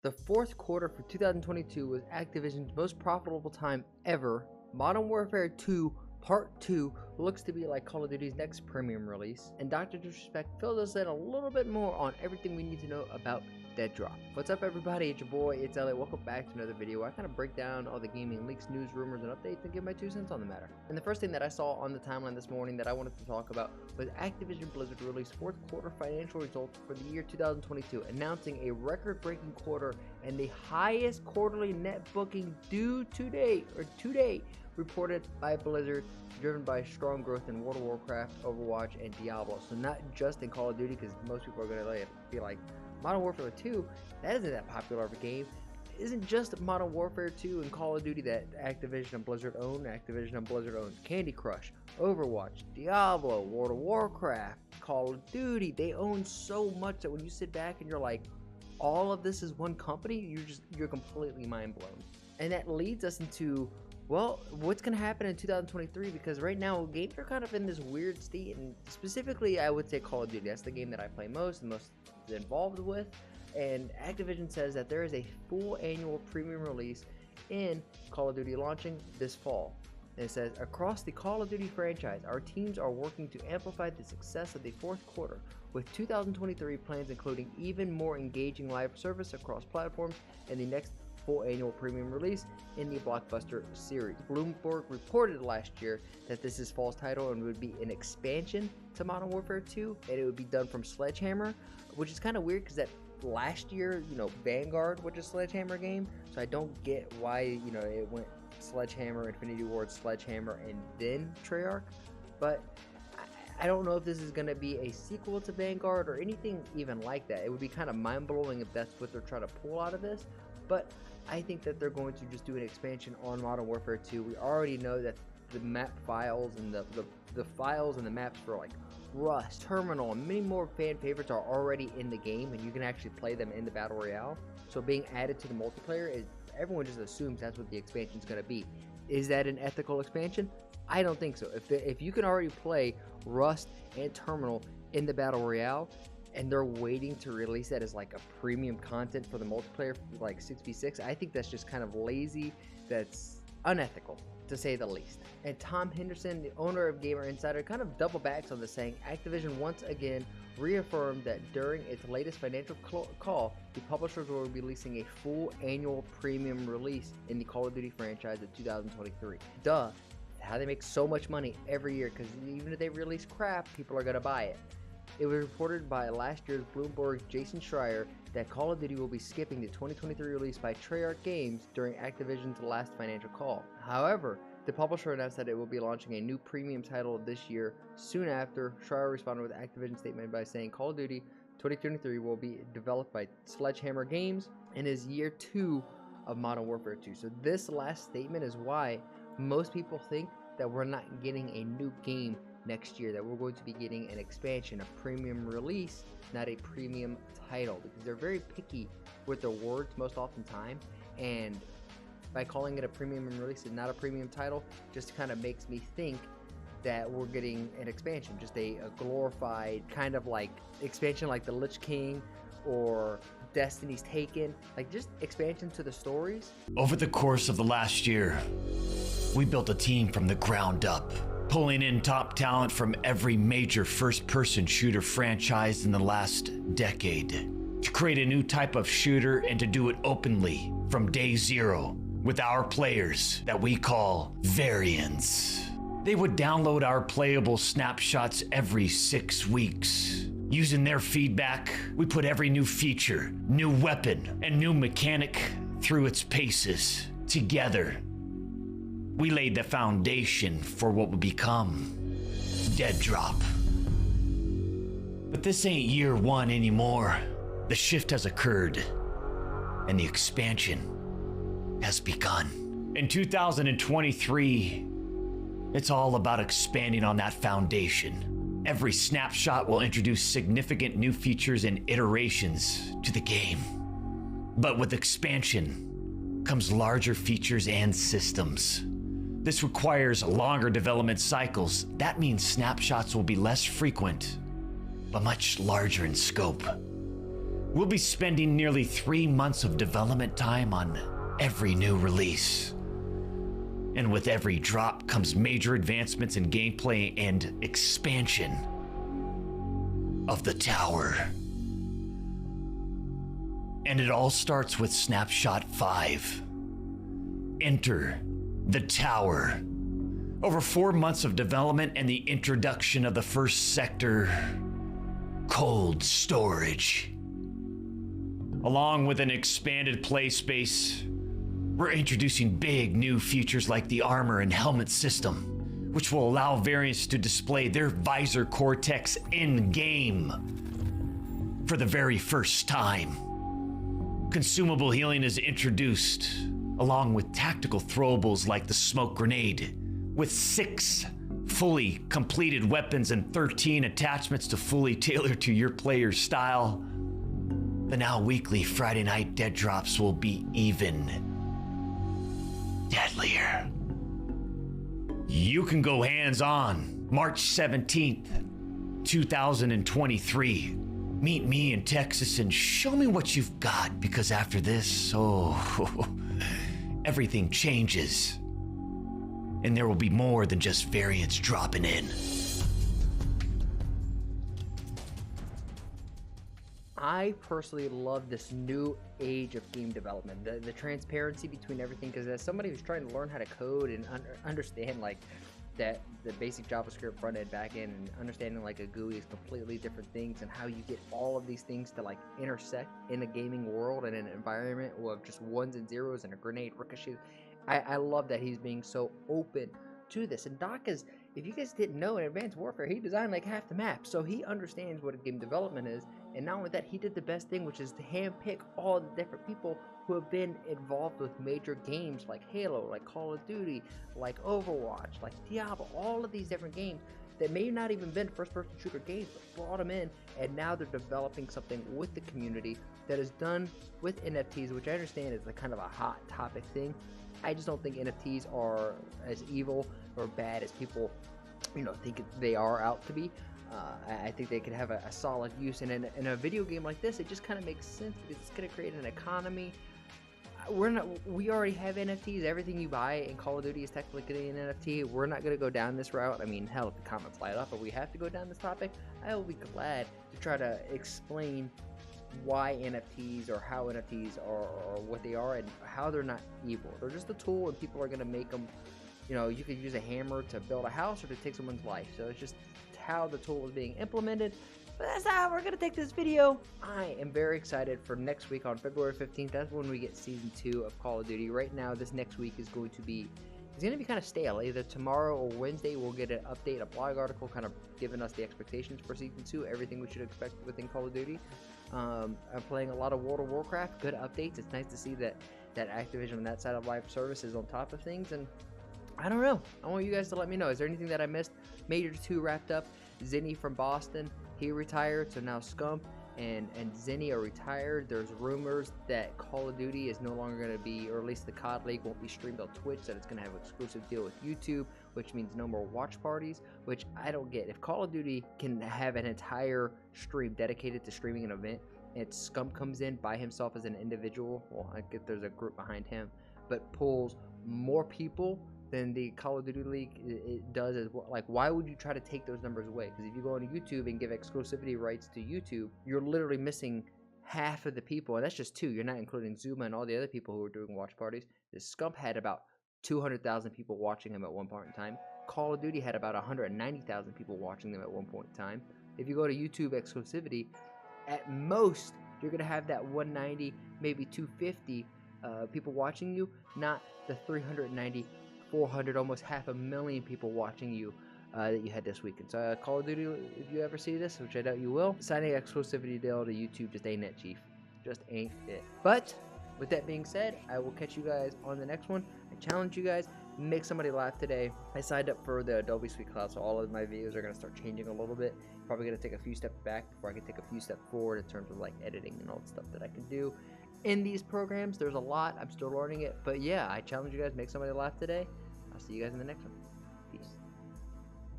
The fourth quarter for 2022 was Activision's most profitable time ever. Modern Warfare 2 Part 2 looks to be like Call of Duty's next premium release, and Dr. Disrespect fills us in a little bit more on everything we need to know about DEADDROP. What's up everybody, it's your boy, it's Elliot. Welcome back to another video where I kind of break down all the gaming leaks, news, rumors, and updates and give my 2 cents on the matter. And the first thing that I saw on the timeline this morning that I wanted to talk about was Activision Blizzard released fourth quarter financial results for the year 2022, announcing a record-breaking quarter and the highest quarterly net booking to date reported by Blizzard, driven by strong growth in World of Warcraft, Overwatch, and Diablo. So not just in Call of Duty, because most people are going to be like, Modern Warfare 2, that isn't that popular of a game. It isn't just Modern Warfare 2 and Call of Duty that Activision and Blizzard own. Activision and Blizzard owns Candy Crush, Overwatch, Diablo, World of Warcraft, Call of Duty. They own so much that when you sit back and you're like, all of this is one company, you're completely mind blown. And that leads us into, well, what's going to happen in 2023? Because right now, games are kind of in this weird state, and specifically, I would say Call of Duty. That's the game that I play most involved with, and Activision says that there is a full annual premium release in Call of Duty launching this fall. And it says, across the Call of Duty franchise, our teams are working to amplify the success of the fourth quarter, with 2023 plans including even more engaging live service across platforms and the next full annual premium release in the blockbuster series. Bloomberg reported last year that this is fall's title and would be an expansion to Modern Warfare 2, and it would be done from Sledgehammer, which is kind of weird because that last year, Vanguard was a Sledgehammer game, so I don't get why, it went Sledgehammer, Infinity Ward, Sledgehammer, and then Treyarch. But I don't know if this is going to be a sequel to Vanguard or anything even like that. It would be kind of mind-blowing if that's what they're trying to pull out of this, but I think that they're going to just do an expansion on Modern Warfare 2. We already know that the map files and the files and the maps for like Rust, Terminal, and many more fan favorites are already in the game, and you can actually play them in the Battle Royale. So being added to the multiplayer, is everyone just assumes that's what the expansion is going to be. Is that an ethical expansion? I don't think so. If you can already play Rust and Terminal in the Battle Royale, and they're waiting to release that as like a premium content for the multiplayer, like 6v6, I think that's just kind of lazy. That's unethical, to say the least. And Tom Henderson, the owner of Gamer Insider, kind of double backs on this, saying Activision once again reaffirmed that during its latest financial call, the publishers will be releasing a full annual premium release in the Call of Duty franchise in 2023. Duh, how they make so much money every year, because even if they release crap, people are going to buy it. It was reported by last year's Bloomberg Jason Schreier that Call of Duty will be skipping the 2023 release by Treyarch Games during Activision's last financial call. However, the publisher announced that it will be launching a new premium title this year. Soon after, Schreier responded with Activision's statement by saying Call of Duty 2023 will be developed by Sledgehammer Games and is year 2 of Modern Warfare 2. So this last statement is why most people think that we're not getting a new game next year, that we're going to be getting an expansion, a premium release, not a premium title, because they're very picky with their words most often time, and by calling it a premium release and not a premium title just kind of makes me think that we're getting an expansion, just a glorified kind of like expansion like the Lich King or Destiny's Taken, like just expansion to the stories. Over the course of the last year, we built a team from the ground up, pulling in top talent from every major first-person shooter franchise in the last decade, to create a new type of shooter and to do it openly from day zero with our players that we call variants. They would download our playable snapshots every 6 weeks. Using their feedback, we put every new feature, new weapon, and new mechanic through its paces. Together, we laid the foundation for what would become DEADDROP. But this ain't year 1 anymore. The shift has occurred, and the expansion has begun. In 2023, it's all about expanding on that foundation. Every snapshot will introduce significant new features and iterations to the game. But with expansion comes larger features and systems. This requires longer development cycles. That means snapshots will be less frequent, but much larger in scope. We'll be spending nearly 3 months of development time on every new release. And with every drop comes major advancements in gameplay and expansion of the tower. And it all starts with Snapshot 5. Enter the tower. Over 4 months of development and the introduction of the first sector, cold storage. Along with an expanded play space, we're introducing big new features like the armor and helmet system, which will allow variants to display their visor cortex in-game for the very first time. Consumable healing is introduced, along with tactical throwables like the smoke grenade, with 6 fully completed weapons and 13 attachments to fully tailor to your player's style. The now weekly Friday night dead drops will be even deadlier. You can go hands-on March 17th, 2023. Meet me in Texas and show me what you've got, because after this, everything changes. And there will be more than just variants dropping in. I personally love this new age of game development, the transparency between everything, because as somebody who's trying to learn how to code and understand like that the basic JavaScript front end, back end, and understanding like a GUI is completely different things, and how you get all of these things to like intersect in a gaming world and an environment of just ones and zeros and a grenade ricochet. I love that he's being so open to this. And Doc is, if you guys didn't know, in Advanced Warfare, he designed like half the map, so he understands what a game development is. And not only that, he did the best thing, which is to handpick all the different people who have been involved with major games like Halo, like Call of Duty, like Overwatch, like Diablo, all of these different games that may not even been first-person shooter games, but brought them in, and now they're developing something with the community that is done with NFTs, which I understand is kind of a hot topic thing. I just don't think NFTs are as evil or bad as people, think they are out to be. I think they could have a solid use, and in a video game like this, it just kind of makes sense because it's going to create an economy. We already have NFTs. Everything you buy in Call of Duty is technically an NFT. We're not going to go down this route. I mean, hell, if the comments light up, but we have to go down this topic, I will be glad to try to explain why NFTs or how NFTs are what they are and how they're not evil. They're just a tool, and people are going to make them. You could use a hammer to build a house or to take someone's life. So it's just how the tool is being implemented. But that's not how we're going to take this video. I am very excited for next week on February 15th. That's when we get Season 2 of Call of Duty. Right now, this next week is going to be kind of stale. Either tomorrow or Wednesday, we'll get an update, a blog article kind of giving us the expectations for Season 2, everything we should expect within Call of Duty. I'm playing a lot of World of Warcraft. Good updates. It's nice to see that Activision on that side of live service is on top of things. And I don't know. I want you guys to let me know. Is there anything that I missed? Major 2 wrapped up. Zinni from Boston, he retired, so now Scump and Zinni are retired. There's rumors that Call of Duty is no longer going to be, or at least the COD League won't be streamed on Twitch, that it's going to have an exclusive deal with YouTube, which means no more watch parties, which I don't get. If Call of Duty can have an entire stream dedicated to streaming an event, and Scump comes in by himself as an individual, well, I get there's a group behind him, but pulls more people than the Call of Duty League it does as well. Like, why would you try to take those numbers away? Because if you go on YouTube and give exclusivity rights to YouTube, you're literally missing half of the people, and that's just 2. You're not including Zuma and all the other people who are doing watch parties. This Scump had about 200,000 people watching him at one point in time. Call of Duty had about 190,000 people watching them at one point in time. If you go to YouTube exclusivity, at most you're gonna have that 190, maybe 250 people watching you, not the 390, 400, almost 500,000 people watching you that you had this weekend. So Call of Duty, if you ever see this, which I doubt you will, signing an exclusivity deal to YouTube just ain't it, chief. Just ain't it. But with that being said, I will catch you guys on the next one. I challenge you guys, make somebody laugh today. I signed up for the Adobe Suite Cloud, so all of my videos are going to start changing a little bit. Probably going to take a few steps back before I can take a few steps forward in terms of like editing and all the stuff that I can do in these programs. There's a lot. I'm still learning it. But yeah, I challenge you guys, make somebody laugh today. I'll see you guys in the next one.